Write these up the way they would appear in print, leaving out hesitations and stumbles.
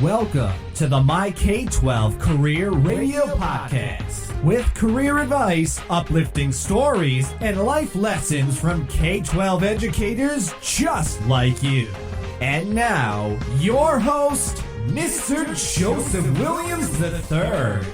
Welcome to the MyK12Career Radio Podcast with career advice, uplifting stories, and life lessons from K-12 educators just like you. And now, your host, Mr. Joseph Williams III.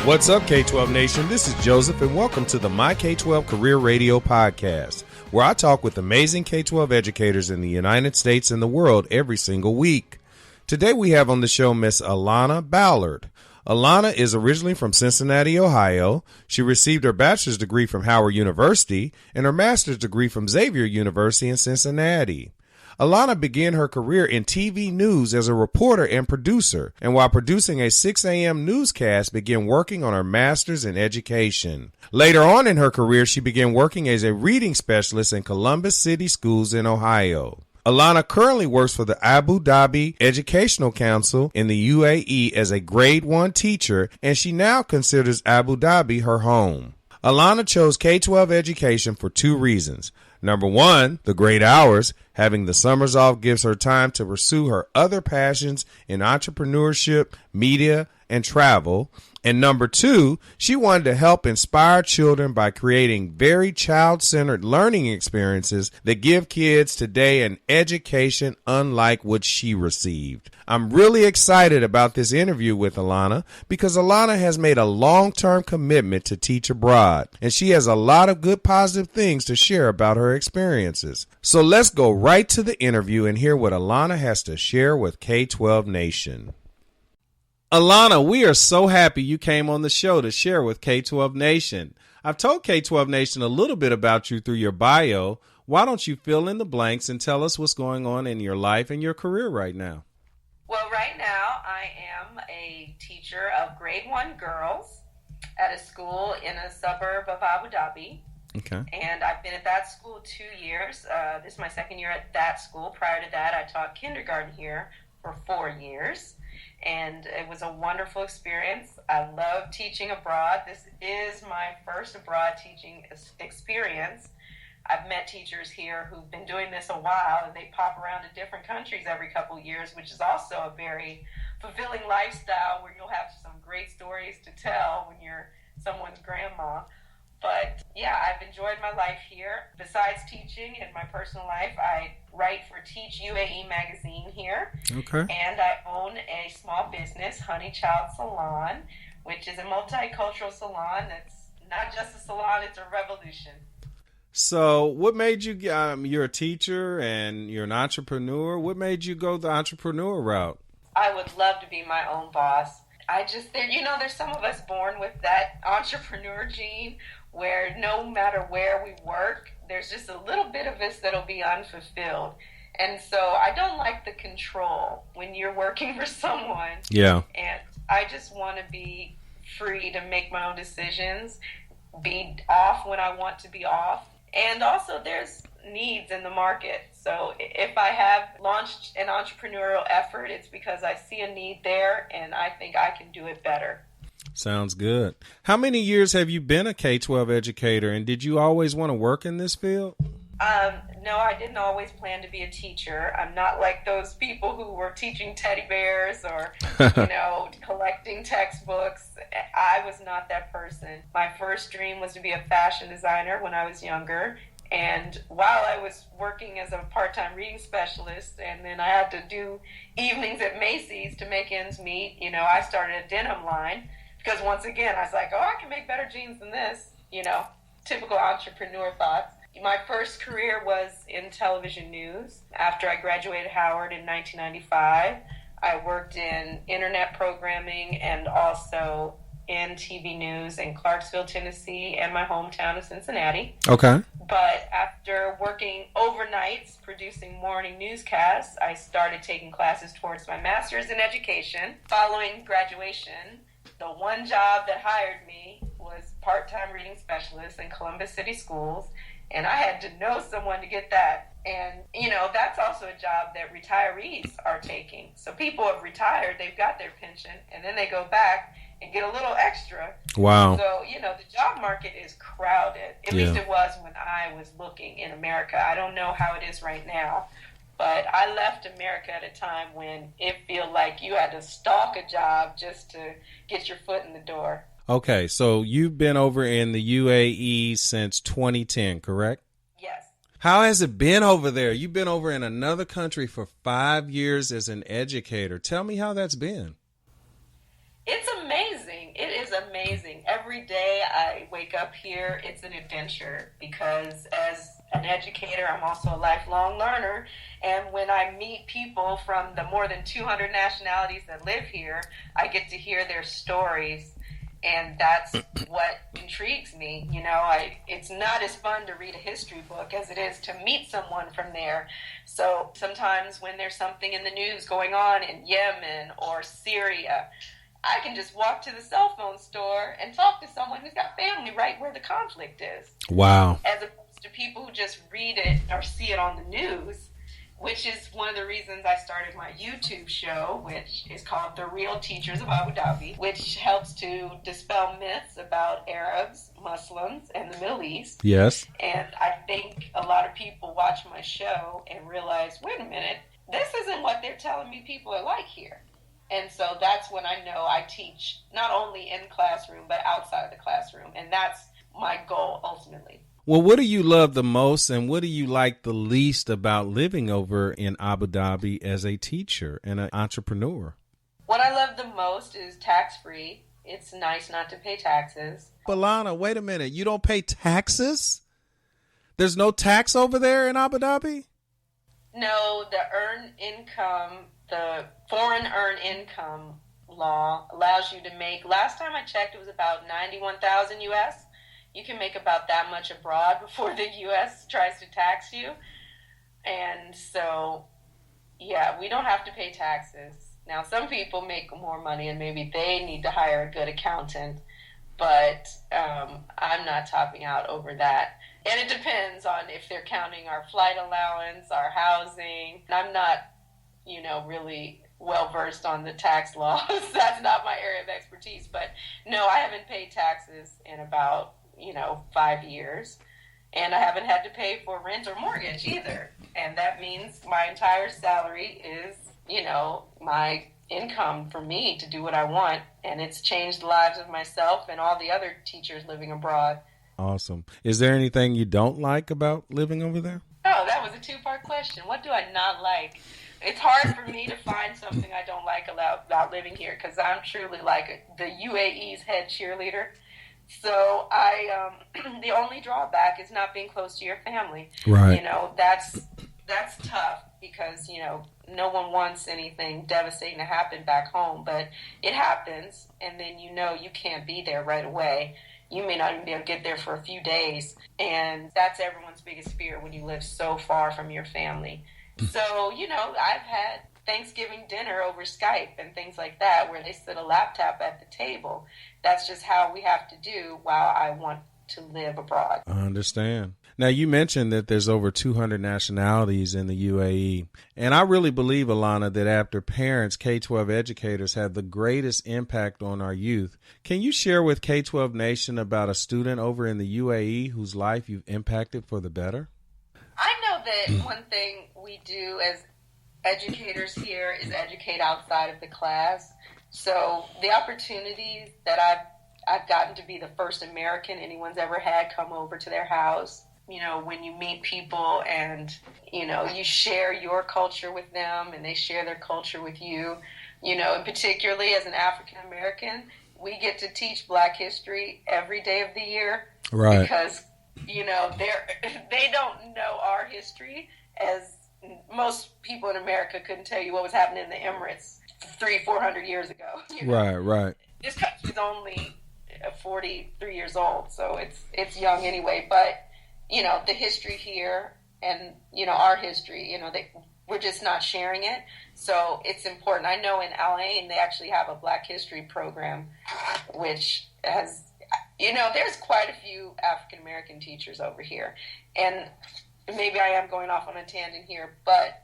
What's up, K-12 Nation? This is Joseph, and welcome to the MyK12 Career Radio Podcast, where I talk with amazing K-12 educators in the United States and the world every single week. Today we have on the show Miss Alona Ballard. Alona is originally from Cincinnati, Ohio. She received her bachelor's degree from Howard University and her master's degree from Xavier University in Cincinnati. Alona began her career in TV news as a reporter and producer, and while producing a 6 a.m. newscast, began working on her master's in education. Later on in her career, she began working as a reading specialist in Columbus City Schools in Ohio. Alona currently works for the Abu Dhabi Educational Council in the UAE as a grade 1 teacher, and she now considers Abu Dhabi her home. Alona chose K-12 education for 2 reasons. Number 1, the great hours. Having the summers off gives her time to pursue her other passions in entrepreneurship, media, and travel. And number 2, she wanted to help inspire children by creating very child-centered learning experiences that give kids today an education unlike what she received. I'm really excited about this interview with Alona because Alona has made a long-term commitment to teach abroad, and she has a lot of good positive things to share about her experiences. So let's go right to the interview and hear what Alona has to share with K-12 Nation. Alona, we are so happy you came on the show to share with K-12 Nation. I've told K-12 Nation a little bit about you through your bio. Why don't you fill in the blanks and tell us what's going on in your life and your career right now? Well, right now I am a teacher of grade 1 girls at a school in a suburb of Abu Dhabi. Okay. And I've been at that school 2 years. This is my second year at that school. Prior to that, I taught kindergarten here for 4 years. And it was a wonderful experience. I love teaching abroad. This is my first abroad teaching experience. I've met teachers here who've been doing this a while, and they pop around to different countries every couple of years, which is also a very fulfilling lifestyle where you'll have some great stories to tell when you're someone's grandma. But yeah, I've enjoyed my life here. Besides teaching in my personal life, I write for Teach UAE magazine here. Okay. And I own a small business, Honey Child Salon, which is a multicultural salon that's not just a salon, it's a revolution. So what made you, you're a teacher and you're an entrepreneur. What made you go the entrepreneur route? I would love to be my own boss. There's some of us born with that entrepreneur gene where no matter where we work, there's just a little bit of us that'll be unfulfilled. And so I don't like the control when you're working for someone. Yeah. And I just want to be free to make my own decisions, be off when I want to be off. And also there's needs in the market. So if I have launched an entrepreneurial effort, it's because I see a need there and I think I can do it better. Sounds good. How many years have you been a K-12 educator, and did you always want to work in this field? No, I didn't always plan to be a teacher. I'm not like those people who were teaching teddy bears or, collecting textbooks. I was not that person. My first dream was to be a fashion designer when I was younger. And while I was working as a part-time reading specialist, and then I had to do evenings at Macy's to make ends meet, I started a denim line. Because once again, I was like, I can make better jeans than this, typical entrepreneur thoughts. My first career was in television news. After I graduated Howard in 1995, I worked in internet programming and also in TV news in Clarksville, Tennessee, and my hometown of Cincinnati. Okay. But after working overnights producing morning newscasts, I started taking classes towards my master's in education. Following graduation, the one job that hired me was part-time reading specialist in Columbus City Schools, and I had to know someone to get that. And, that's also a job that retirees are taking. So people have retired, they've got their pension, and then they go back and get a little extra. Wow. So, the job market is crowded. At least it was when I was looking in America. I don't know how it is right now. But I left America at a time when it felt like you had to stalk a job just to get your foot in the door. Okay, so you've been over in the UAE since 2010, correct? Yes. How has it been over there? You've been over in another country for 5 years as an educator. Tell me how that's been. It's amazing. It is amazing. Every day I wake up here, it's an adventure because as an educator, I'm also a lifelong learner. And when I meet people from the more than 200 nationalities that live here, I get to hear their stories. And that's what intrigues me. It's not as fun to read a history book as it is to meet someone from there. So sometimes when there's something in the news going on in Yemen or Syria, I can just walk to the cell phone store and talk to someone who's got family right where the conflict is. Wow. As opposed to people who just read it or see it on the news, which is one of the reasons I started my YouTube show, which is called The Real Teachers of Abu Dhabi, which helps to dispel myths about Arabs, Muslims, and the Middle East. Yes. And I think a lot of people watch my show and realize, wait a minute, this isn't what they're telling me people are like here. And so that's when I know I teach not only in classroom, but outside the classroom. And that's my goal ultimately. Well, what do you love the most and what do you like the least about living over in Abu Dhabi as a teacher and an entrepreneur? What I love the most is tax-free. It's nice not to pay taxes. Alona, wait a minute. You don't pay taxes? There's no tax over there in Abu Dhabi? No, the foreign earned income law allows you to make, last time I checked, it was about 91,000 US. You can make about that much abroad before the U.S. tries to tax you. And so, yeah, we don't have to pay taxes. Now, some people make more money and maybe they need to hire a good accountant, but I'm not topping out over that. And it depends on if they're counting our flight allowance, our housing. I'm not, really well-versed on the tax laws. That's not my area of expertise. But, no, I haven't paid taxes in about 5 years, and I haven't had to pay for rent or mortgage either. And that means my entire salary is, my income for me to do what I want. And it's changed the lives of myself and all the other teachers living abroad. Awesome. Is there anything you don't like about living over there? Oh, that was a two-part question. What do I not like? It's hard for me to find something I don't like about living here because I'm truly like the UAE's head cheerleader. So the only drawback is not being close to your family. Right. That's tough because, no one wants anything devastating to happen back home, but it happens. And then, you can't be there right away. You may not even be able to get there for a few days. And that's everyone's biggest fear when you live so far from your family. So, I've had Thanksgiving dinner over Skype and things like that where they sit a laptop at the table. That's just how we have to do while I want to live abroad. I understand. Now, you mentioned that there's over 200 nationalities in the UAE. And I really believe, Alona, that after parents, K-12 educators have the greatest impact on our youth. Can you share with K-12 Nation about a student over in the UAE whose life you've impacted for the better? I know that one thing we do as educators here is educate outside of the class. So the opportunities that I've gotten to be the first American anyone's ever had come over to their house, when you meet people and, you share your culture with them and they share their culture with you, and particularly as an African American, we get to teach Black history every day of the year. Right. Because, they don't know our history as most people in America couldn't tell you what was happening in the Emirates 300-400 years ago. Right. This country's only 43 years old, so it's young anyway. But the history here and our history, we're just not sharing it. So it's important. I know in Al Ain they actually have a Black History program, which has there's quite a few African American teachers over here, and maybe I am going off on a tangent here, but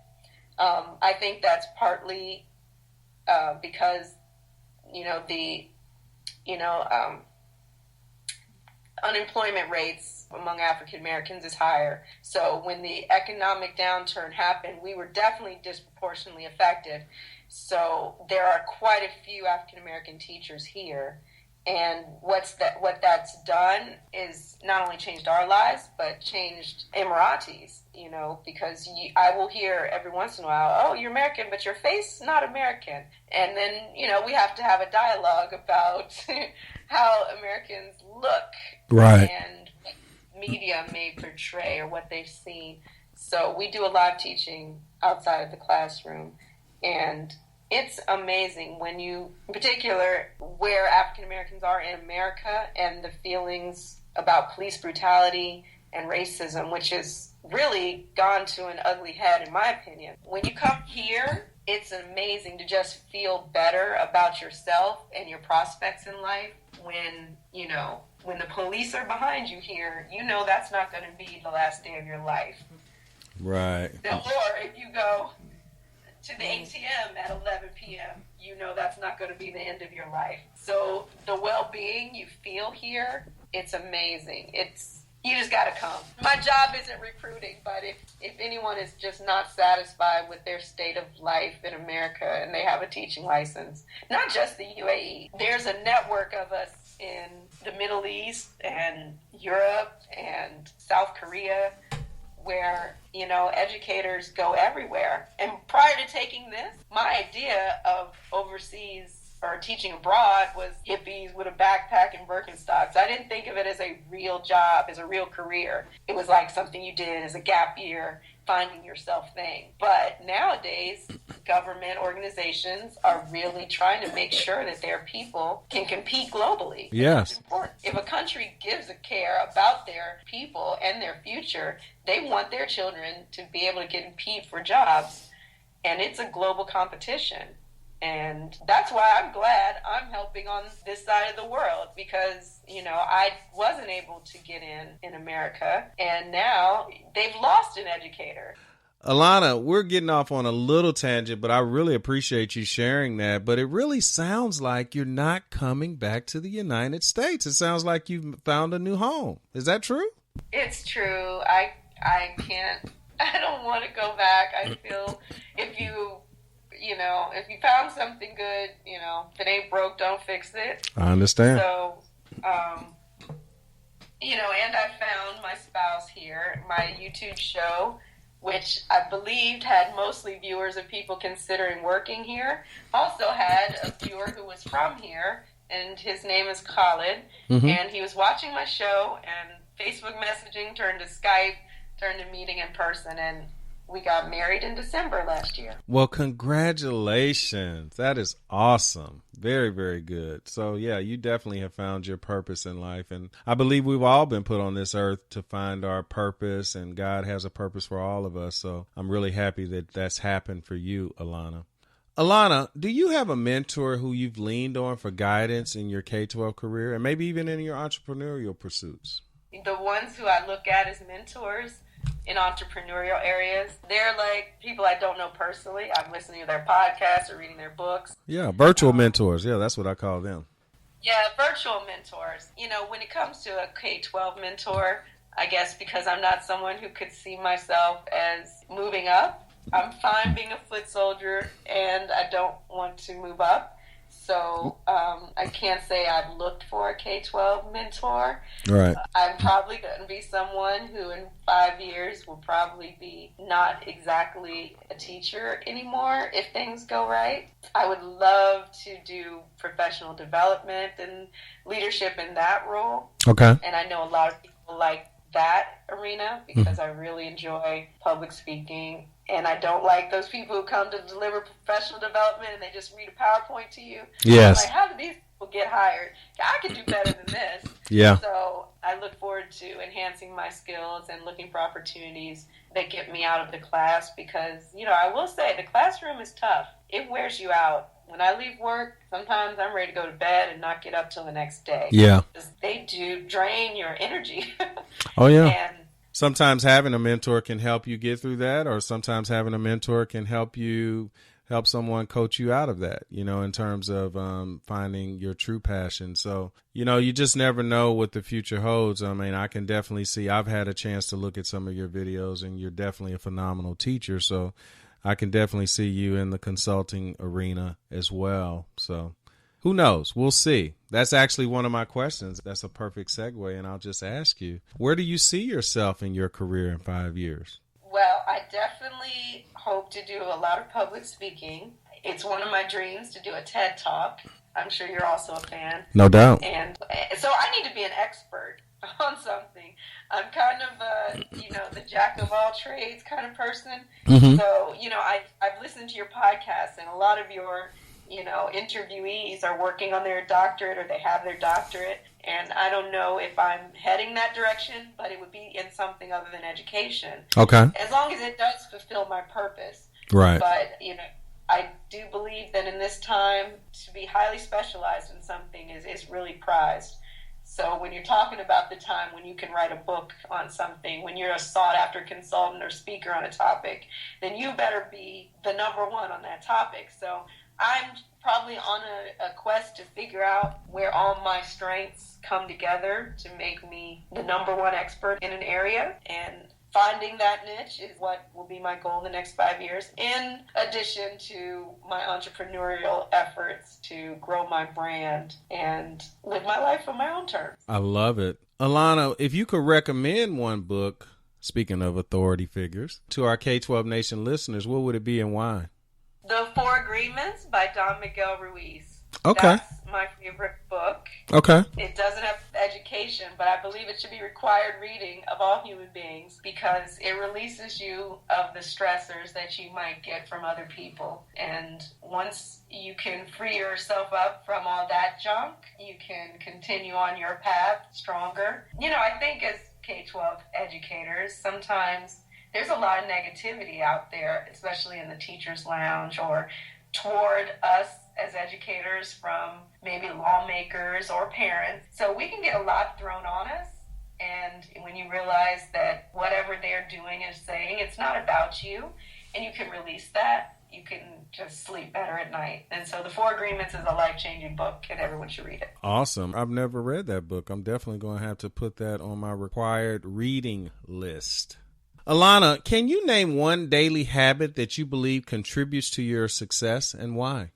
I think that's partly because unemployment rates among African Americans is higher. So when the economic downturn happened, we were definitely disproportionately affected. So there are quite a few African American teachers here. And what that's done is not only changed our lives, but changed Emiratis, because I will hear every once in a while, oh, you're American, but your face not American. And then, we have to have a dialogue about how Americans look. Right. And media may portray or what they've seen. So we do a lot of teaching outside of the classroom, and it's amazing when you, in particular, where African Americans are in America and the feelings about police brutality and racism, which has really gone to an ugly head, in my opinion. When you come here, it's amazing to just feel better about yourself and your prospects in life when, when the police are behind you here, that's not going to be the last day of your life. Right. Or if you go to the ATM at 11 p.m., that's not going to be the end of your life. So the well-being you feel here, it's amazing. You just got to come. My job isn't recruiting, but if anyone is just not satisfied with their state of life in America and they have a teaching license, not just the UAE, there's a network of us in the Middle East and Europe and South Korea where, educators go everywhere. And prior to taking this, my idea of overseas or teaching abroad was hippies with a backpack and Birkenstocks. I didn't think of it as a real job, as a real career. It was like something you did as a gap year, finding yourself thing. But nowadays, government organizations are really trying to make sure that their people can compete globally. Yes. It's important. If a country gives a care about their people and their future, they want their children to be able to compete for jobs. And it's a global competition. And that's why I'm glad I'm helping on this side of the world because, I wasn't able to get in America. And now they've lost an educator. Alona, we're getting off on a little tangent, but I really appreciate you sharing that. But it really sounds like you're not coming back to the United States. It sounds like you've found a new home. Is that true? It's true. I can't. I don't want to go back. I feel if you found something good, if it ain't broke, don't fix it. I understand. So, and I found my spouse here. My YouTube show, which I believed had mostly viewers of people considering working here, also had a viewer who was from here, and his name is Khalid, and he was watching my show, and Facebook messaging turned to Skype, turned to meeting in person, and we got married in December last year. Well, congratulations. That is awesome. Very, very good. So, yeah, you definitely have found your purpose in life. And I believe we've all been put on this earth to find our purpose, and God has a purpose for all of us. So I'm really happy that that's happened for you, Alona. Alona, do you have a mentor who you've leaned on for guidance in your K-12 career and maybe even in your entrepreneurial pursuits? The ones who I look at as mentors in entrepreneurial areas, they're like people I don't know personally. I'm listening to their podcasts or reading their books. Yeah, virtual mentors. Yeah, that's what I call them. Yeah, virtual mentors. When it comes to a K-12 mentor, I guess because I'm not someone who could see myself as moving up, I'm fine being a foot soldier and I don't want to move up. So I can't say I've looked for a K-12 mentor. Right. I'm probably going to be someone who in 5 years will probably be not exactly a teacher anymore if things go right. I would love to do professional development and leadership in that role. Okay. And I know a lot of people like that arena because I really enjoy public speaking. And I don't like those people who come to deliver professional development and they just read a PowerPoint to you. Yes. I'm like, how do these people get hired? I can do better than this. Yeah. So I look forward to enhancing my skills and looking for opportunities that get me out of the class because, I will say the classroom is tough. It wears you out. When I leave work, sometimes I'm ready to go to bed and not get up till the next day. Yeah. They do drain your energy. Oh, yeah. And sometimes having a mentor can help you get through that, or sometimes having a mentor can help you help someone coach you out of that, in terms of finding your true passion. So, you just never know what the future holds. I mean, I can definitely see, I've had a chance to look at some of your videos, and you're definitely a phenomenal teacher. So I can definitely see you in the consulting arena as well. So who knows? We'll see. That's actually one of my questions. That's a perfect segue. And I'll just ask you, where do you see yourself in your career in 5 years? Well, I definitely hope to do a lot of public speaking. It's one of my dreams to do a TED Talk. I'm sure you're also a fan. No doubt. And so I need to be an expert on something. I'm kind of the jack of all trades kind of person. Mm-hmm. So, I've listened to your podcast, and a lot of your, interviewees are working on their doctorate, or they have their doctorate. And I don't know if I'm heading that direction, but it would be in something other than education. Okay. As long as it does fulfill my purpose. Right. But, I do believe that in this time, to be highly specialized in something is really prized. So when you're talking about the time when you can write a book on something, when you're a sought-after consultant or speaker on a topic, then you better be the number one on that topic. So I'm probably on a quest to figure out where all my strengths come together to make me the number one expert in an area. And finding that niche is what will be my goal in the next 5 years, in addition to my entrepreneurial efforts to grow my brand and live my life on my own terms. I love it. Alona, if you could recommend one book, speaking of authority figures, to our K-12 Nation listeners, what would it be and why? The Four Agreements by Don Miguel Ruiz. Okay. That's my favorite book. Okay. It doesn't have education, but I believe it should be required reading of all human beings, because it releases you of the stressors that you might get from other people. And once you can free yourself up from all that junk, you can continue on your path stronger. I think as K-12 educators, sometimes there's a lot of negativity out there, especially in the teacher's lounge or toward us as educators from maybe lawmakers or parents. So we can get a lot thrown on us. And when you realize that whatever they're doing is saying, it's not about you, and you can release that, you can just sleep better at night. And so The Four Agreements is a life-changing book, and everyone should read it. Awesome. I've never read that book. I'm definitely going to have to put that on my required reading list. Alona, can you name one daily habit that you believe contributes to your success, and why?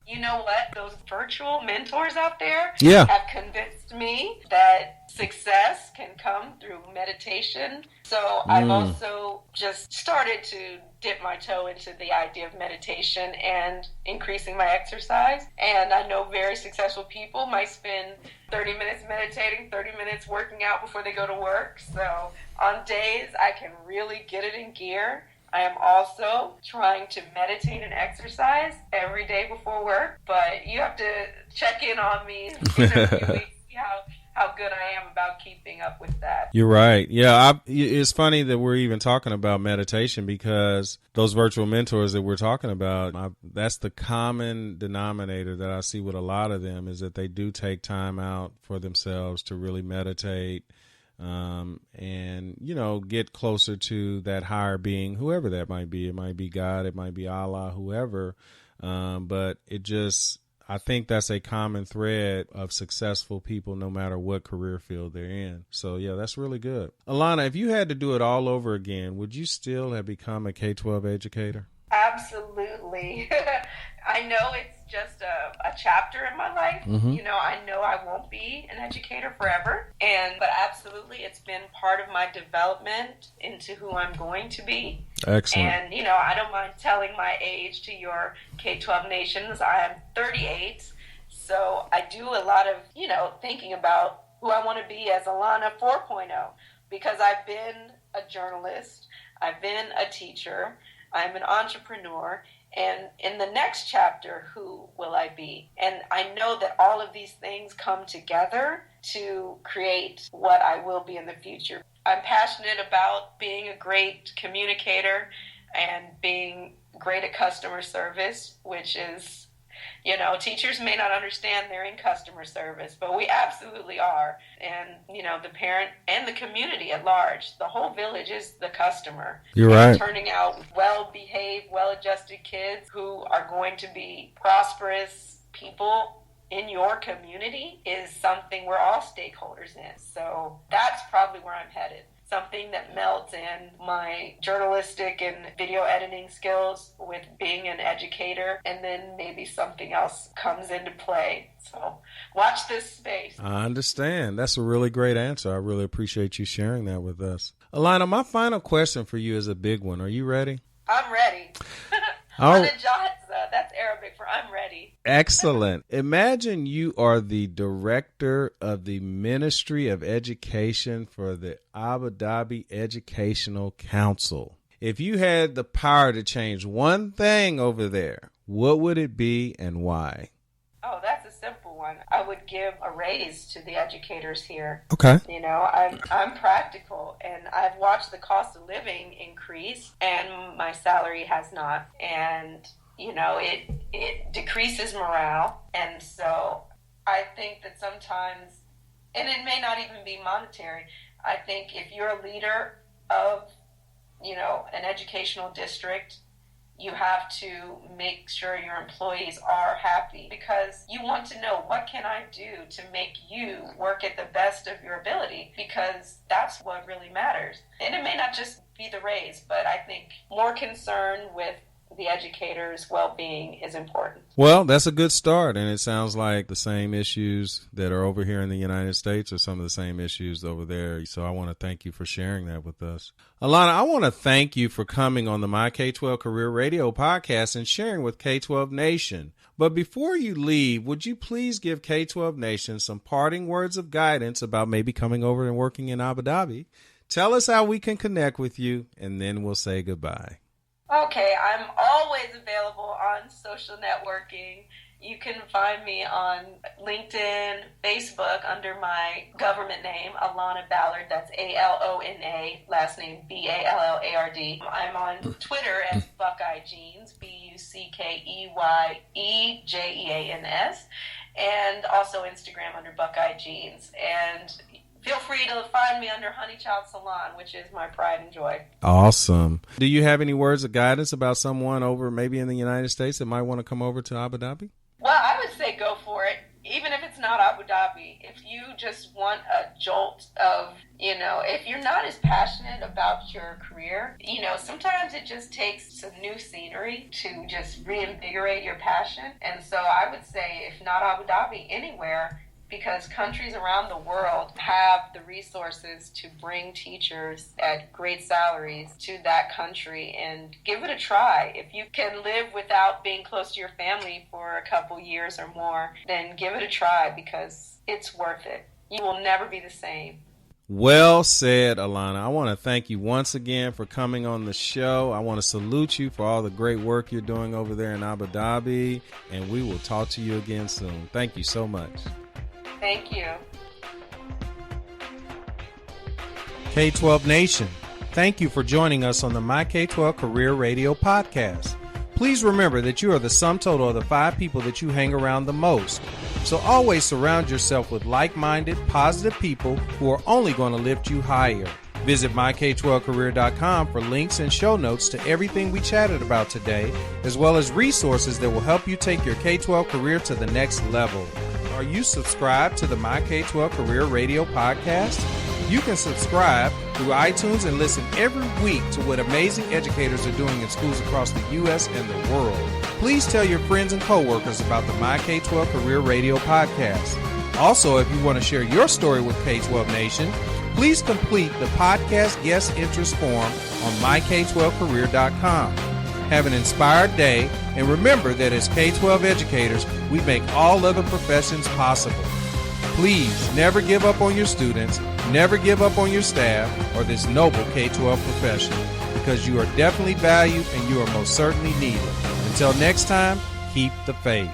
You know what? Those virtual mentors out there have convinced me that success can come through meditation. So I've also just started to dip my toe into the idea of meditation and increasing my exercise. And I know very successful people might spend 30 minutes meditating, 30 minutes working out before they go to work. So on days I can really get it in gear, I am also trying to meditate and exercise every day before work, but you have to check in on me in a few weeks, see how good I am about keeping up with that. You're right. Yeah, it's funny that we're even talking about meditation, because those virtual mentors that we're talking about, that's the common denominator that I see with a lot of them, is that they do take time out for themselves to really meditate. And, get closer to that higher being, whoever that might be. It might be God, it might be Allah, whoever. But I think that's a common thread of successful people, no matter what career field they're in. So, yeah, that's really good. Alona, if you had to do it all over again, would you still have become a K-12 educator? Absolutely. I know it's just a chapter in my life. Mm-hmm. I know I won't be an educator forever. But absolutely, it's been part of my development into who I'm going to be. Excellent. And, I don't mind telling my age to your K-12 nations. I am 38. So I do a lot of, thinking about who I want to be as Alona 4.0, because I've been a journalist, I've been a teacher, I'm an entrepreneur, and in the next chapter, who will I be? And I know that all of these things come together to create what I will be in the future. I'm passionate about being a great communicator and being great at customer service, which is You know, teachers may not understand they're in customer service, but we absolutely are. And, you know, the parent and the community at large, the whole village is the customer. You're right. Turning out well-behaved, well-adjusted kids who are going to be prosperous people in your community is something we're all stakeholders in. So that's probably where I'm headed. Something that melds in my journalistic and video editing skills with being an educator, and then maybe something else comes into play. So watch this space. I understand. That's a really great answer. I really appreciate you sharing that with us. Alona, my final question for you is a big one. Are you ready? I'm ready. Oh. That's Arabic for I'm ready. Excellent. Imagine you are the director of the Ministry of Education for the Abu Dhabi Educational Council. If you had the power to change one thing over there, what would it be and why? Oh, that's a simple one. I would give a raise to the educators here. Okay. You know, I'm practical, and I've watched the cost of living increase, and my salary has not. And you know, it decreases morale. And so I think that sometimes, and it may not even be monetary, I think if you're a leader of, you know, an educational district, you have to make sure your employees are happy, because you want to know, what can I do to make you work at the best of your ability? Because that's what really matters. And it may not just be the raise, but I think more concern with the educators' well-being is important. Well, that's a good start, and it sounds like the same issues that are over here in the United States are some of the same issues over there. So I want to thank you for sharing that with us. Alona, I want to thank you for coming on the MyK12 Career Radio podcast and sharing with K12 Nation. But before you leave, would you please give K12 Nation some parting words of guidance about maybe coming over and working in Abu Dhabi? Tell us how we can connect with you, and then we'll say goodbye. Okay, I'm always available on social networking. You can find me on LinkedIn, Facebook under my government name, Alona Ballard. That's Alona, last name Ballard. I'm on Twitter as Buckeye Jeans, Buckeyyejeans, and also Instagram under Buckeye Jeans. And feel free to find me under Honeychild Salon, which is my pride and joy. Awesome. Do you have any words of guidance about someone over maybe in the United States that might want to come over to Abu Dhabi? Well, I would say go for it, even if it's not Abu Dhabi. If you just want a jolt of, you know, if you're not as passionate about your career, you know, sometimes it just takes some new scenery to just reinvigorate your passion. And so I would say, if not Abu Dhabi, anywhere, because countries around the world have the resources to bring teachers at great salaries to that country, and give it a try. If you can live without being close to your family for a couple years or more, then give it a try, because it's worth it. You will never be the same. Well said, Alona. I want to thank you once again for coming on the show. I want to salute you for all the great work you're doing over there in Abu Dhabi, and we will talk to you again soon. Thank you so much. Thank you. K12 Nation, thank you for joining us on the MyK12 Career Radio podcast. Please remember that you are the sum total of the 5 people that you hang around the most. So always surround yourself with like-minded, positive people who are only going to lift you higher. Visit MyK12Career.com for links and show notes to everything we chatted about today, as well as resources that will help you take your K12 career to the next level. Are you subscribed to the MyK12 Career Radio podcast? You can subscribe through iTunes and listen every week to what amazing educators are doing in schools across the U.S. and the world. Please tell your friends and coworkers about the MyK12 Career Radio podcast. Also, if you want to share your story with K12 Nation, please complete the podcast guest interest form on MyK12Career.com. Have an inspired day, and remember that as K12 educators, we make all other professions possible. Please never give up on your students, never give up on your staff, or this noble K12 profession, because you are definitely valued and you are most certainly needed. Until next time, keep the faith.